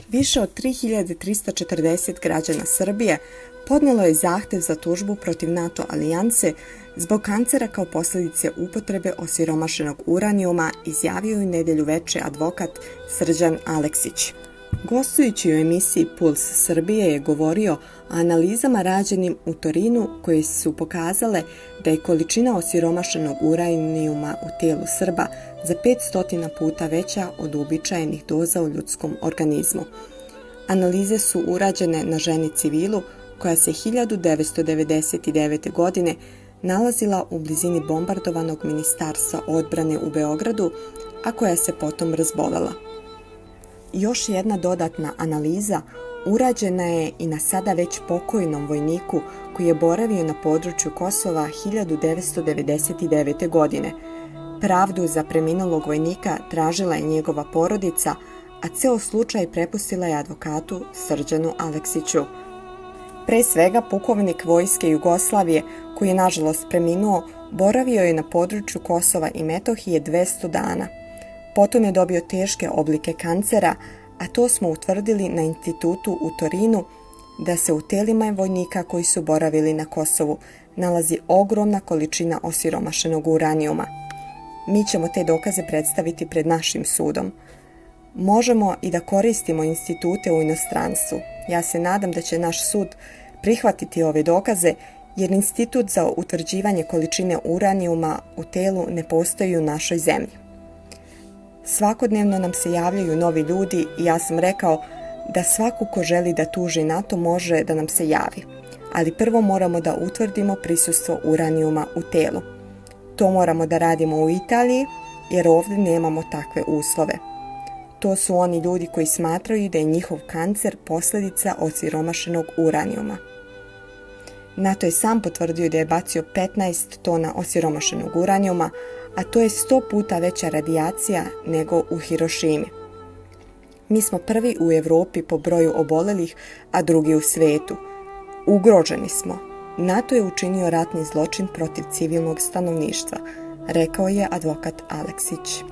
Više od 3340 građana Srbije podnijelo je zahtjev za tužbu protiv NATO alijanse zbog kancera kao posljedice upotrebe osiromašenog uranijuma, izjavio je u nedjelju večer advokat Srđan Aleksić. Gostujući u emisiji Puls Srbije je govorio o analizama rađenim u Torinu koje su pokazale da je količina osiromašenog uranijuma u tijelu Srba za 500 puta veća od uobičajenih doza u ljudskom organizmu. Analize su urađene na ženi civilu koja se 1999. godine nalazila u blizini bombardovanog Ministarstva odbrane u Beogradu, a koja se potom razbolela. Još jedna dodatna analiza urađena je i na sada već pokojnom vojniku koji je boravio na području Kosova 1999. godine. Pravdu za preminulog vojnika tražila je njegova porodica, a ceo slučaj prepustila je advokatu Srđanu Aleksiću. Pre svega, pukovnik vojske Jugoslavije, koji je nažalost preminuo, boravio je na području Kosova i Metohije 200 dana. Potom je dobio teške oblike kancera, a to smo utvrdili na institutu u Torinu, da se u telima vojnika koji su boravili na Kosovu nalazi ogromna količina osiromašenog uranijuma. Mi ćemo te dokaze predstaviti pred našim sudom. Možemo i da koristimo institute u inostranstvu. Ja se nadam da će naš sud prihvatiti ove dokaze, jer institut za utvrđivanje količine uranijuma u telu ne postoji u našoj zemlji. Svakodnevno nam se javljaju novi ljudi i ja sam rekao da svako ko želi da tuži NATO može da nam se javi. Ali prvo moramo da utvrdimo prisustvo uranijuma u telu. To moramo da radimo u Italiji jer ovdje nemamo takve uslove. To su oni ljudi koji smatraju da je njihov kancer posljedica osiromašenog uranijuma. NATO je sam potvrdio da je bacio 15 tona osiromašenog uranijuma, a to je 100 puta veća radijacija nego u Hirošimi. Mi smo prvi u Evropi po broju obolelih, a drugi u svetu. Ugroženi smo. NATO je učinio ratni zločin protiv civilnog stanovništva, rekao je advokat Aleksić.